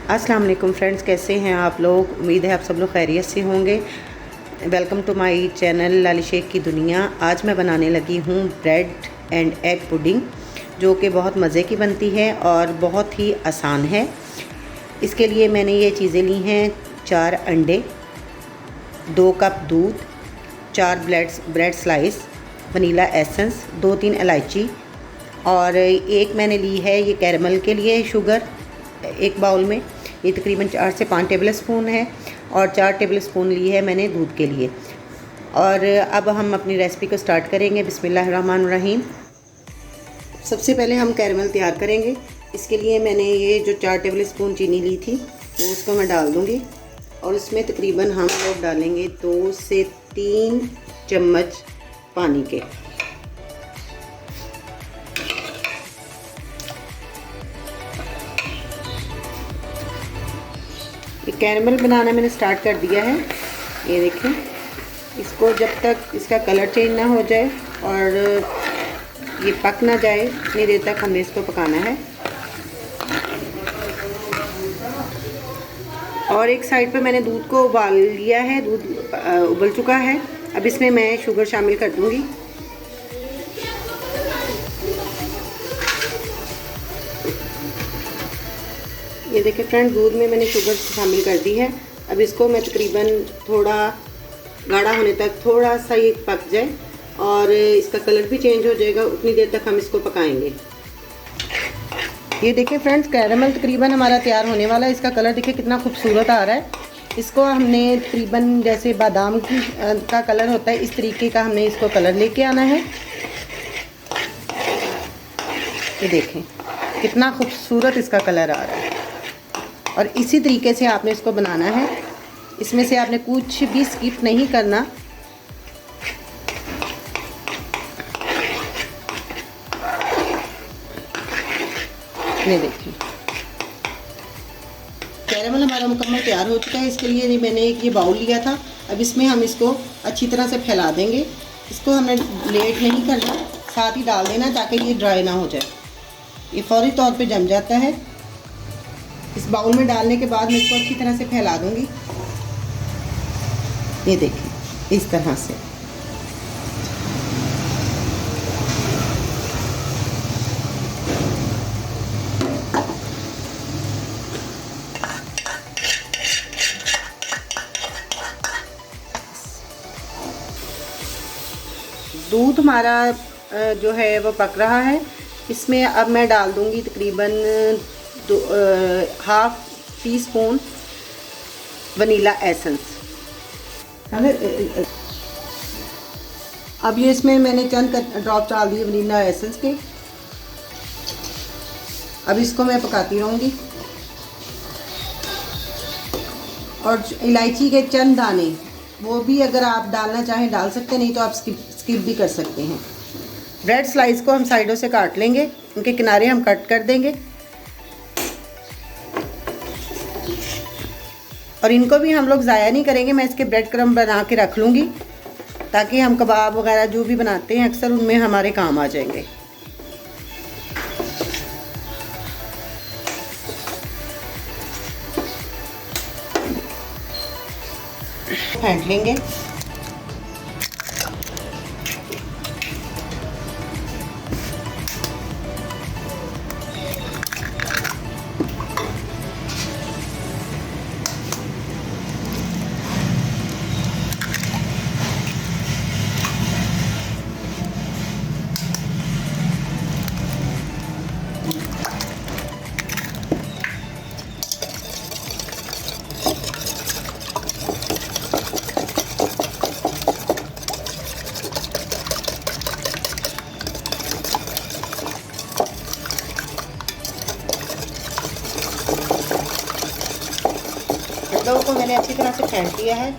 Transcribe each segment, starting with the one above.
अस्सलाम वालेकुम फ्रेंड्स, कैसे हैं आप लोग। उम्मीद है आप सब लोग खैरियत से होंगे। वेलकम टू माय चैनल लाली शेख की दुनिया। आज मैं बनाने लगी हूँ ब्रेड एंड एग पुडिंग, जो कि बहुत मज़े की बनती है और बहुत ही आसान है। इसके लिए मैंने ये चीज़ें ली हैं: 4 अंडे, 2 कप दूध, 4 ब्रेड स्लाइस, वनीला एसेंस, 2-3 इलायची और एक मैंने ली है ये कैरमल के लिए शुगर एक बाउल में। ये तकरीबन 4 से 5 टेबल स्पून है और 4 टेबल स्पून ली है मैंने दूध के लिए। और अब हम अपनी रेसिपी को स्टार्ट करेंगे। बिस्मिल्लाहिर्रहमानिर्रहीम। सबसे पहले हम कैरमल तैयार करेंगे। इसके लिए मैंने ये जो 4 टेबल स्पून चीनी ली थी वो उसको मैं डाल दूँगी और इसमें तकरीबन हम लोग डालेंगे 2 से 3 चम्मच पानी के। ये कैरमल बनाना मैंने स्टार्ट कर दिया है। ये देखें, इसको जब तक इसका कलर चेंज ना हो जाए और ये पक ना जाए इतनी देर तक हमें इसको पकाना है। और एक साइड पे मैंने दूध को उबाल लिया है, दूध उबल चुका है। अब इसमें मैं शुगर शामिल कर दूंगी। ये देखिए फ्रेंड, दूध में मैंने शुगर शामिल कर दी है। अब इसको मैं तकरीबन थोड़ा गाढ़ा होने तक थोड़ा सा ये पक जाए और इसका कलर भी चेंज हो जाएगा, उतनी देर तक हम इसको पकाएंगे। ये देखिए फ्रेंड्स, कैरमल तकरीबन हमारा तैयार होने वाला है। इसका कलर देखिए कितना खूबसूरत आ रहा है। इसको हमने तकरीबन जैसे बादाम का कलर होता है इस तरीके का हमने इसको कलर लेके आना है। ये देखें कितना खूबसूरत इसका कलर आ रहा है और इसी तरीके से आपने इसको बनाना है। इसमें से आपने कुछ भी स्किप नहीं करना। ये देखिए कैरमल हमारा मुकम्मल तैयार हो चुका है। इसके लिए मैंने एक ये बाउल लिया था। अब इसमें हम इसको अच्छी तरह से फैला देंगे। इसको हमने लेट नहीं करना, साथ ही डाल देना ताकि ये ड्राई ना हो जाए। ये फौरी तौर पे जम जाता है। इस बाउल में डालने के बाद मैं इसको अच्छी तरह से फैला दूंगी। ये देखिए इस तरह से। दूध हमारा जो है वो पक रहा है। इसमें अब मैं डाल दूंगी तकरीबन half tea spoon vanilla essence. अब ये इसमें मैंने चंद ड्रॉप डाल दिए वनीला एसेंस के। अब इसको मैं पकाती रहूँगी और इलायची के चंद दाने वो भी अगर आप डालना चाहें डाल सकते, नहीं तो आप स्किप भी कर सकते हैं। ब्रेड स्लाइस को हम साइडों से काट लेंगे, उनके किनारे हम कट कर देंगे और इनको भी हम लोग ज़ाया नहीं करेंगे। मैं इसके ब्रेड क्रम्ब बना के रख लूँगी ताकि हम कबाब वगैरह जो भी बनाते हैं अक्सर उनमें हमारे काम आ जाएंगे। फेंट लेंगे। डो को मैंने अच्छी तरह से फेंट लिया है।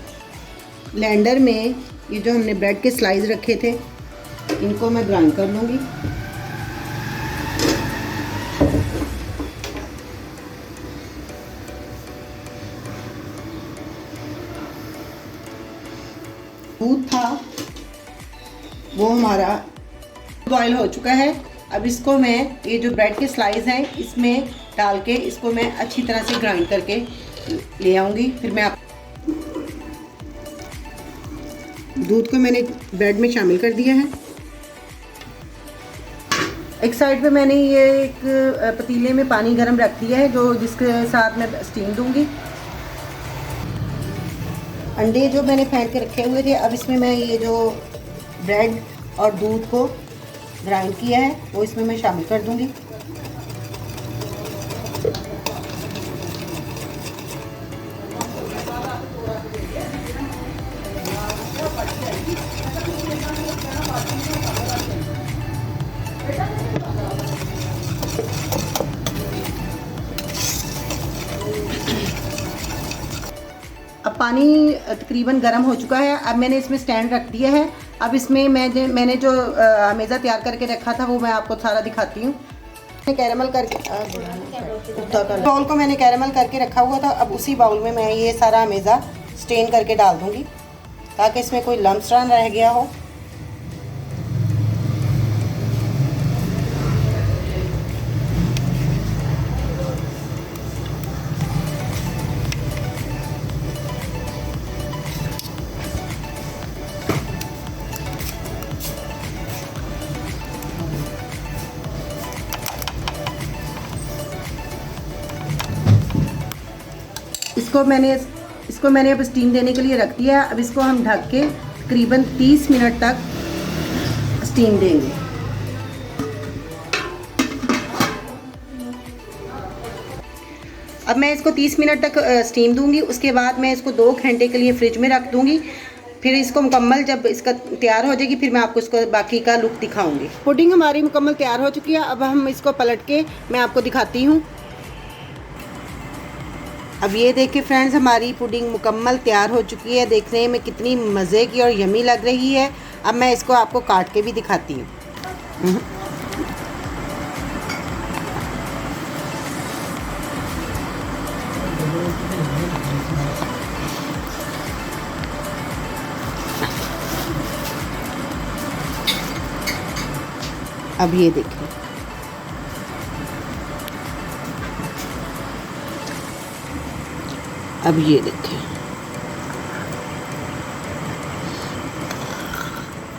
ब्लेंडर में ये जो हमने ब्रेड के स्लाइस रखे थे इनको मैं ग्राइंड कर लूँगी। दूध था वो हमारा बॉयल हो चुका है। अब इसको मैं ये जो ब्रेड के स्लाइस हैं इसमें डाल के इसको मैं अच्छी तरह से ग्राइंड करके ले आऊँगी। फिर मैं दूध को मैंने ब्रेड में शामिल कर दिया है। एक साइड पे मैंने ये एक पतीले में पानी गर्म रख दिया है जो जिसके साथ मैं स्टीम दूंगी। अंडे जो मैंने फेंट के रखे हुए थे, अब इसमें मैं ये जो ब्रेड और दूध को ग्राइंड किया है वो इसमें मैं शामिल कर दूंगी। अब पानी तकरीबन गर्म हो चुका है। अब मैंने इसमें स्टैंड रख दिया है। अब इसमें मैंने जो अमेज़ा तैयार करके रखा था वो मैं आपको सारा दिखाती हूँ। कैरेमल करके बाउल को मैंने कैरेमल करके रखा हुआ था। अब उसी बाउल में मैं ये सारा अमेज़ा स्टेन करके डाल दूँगी ताकि इसमें कोई लम्स ना रह गया हो। इसको मैंने अब स्टीम देने के लिए रख दिया है। अब इसको हम ढक के तकरीबन 30 मिनट तक स्टीम देंगे। अब मैं इसको 30 मिनट तक स्टीम दूंगी। उसके बाद मैं इसको 2 घंटे के लिए फ्रिज में रख दूंगी। फिर इसको मुकम्मल जब इसका तैयार हो जाएगी फिर मैं आपको इसको बाकी का लुक दिखाऊंगी। पुडिंग हमारी मुकम्मल तैयार हो चुकी है। अब हम इसको पलट के मैं आपको दिखाती हूँ। अब ये देखिए फ्रेंड्स, हमारी पुडिंग मुकम्मल तैयार हो चुकी है। देखने में कितनी मज़े की और यमी लग रही है। अब मैं इसको आपको काट के भी दिखाती हूँ। अब ये देखिए, अब ये देखें,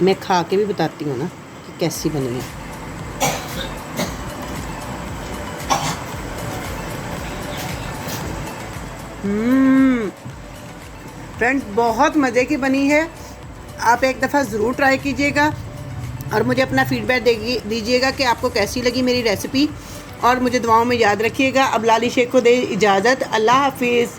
मैं खा के भी बताती हूँ ना कि कैसी बनी है। फ्रेंड्स, बहुत मज़े की बनी है। आप एक दफ़ा ज़रूर ट्राई कीजिएगा और मुझे अपना फीडबैक दीजिएगा कि आपको कैसी लगी मेरी रेसिपी। और मुझे दुआओं में याद रखिएगा। अब लाली शेख को दे इजाज़त। अल्लाह हाफिज़।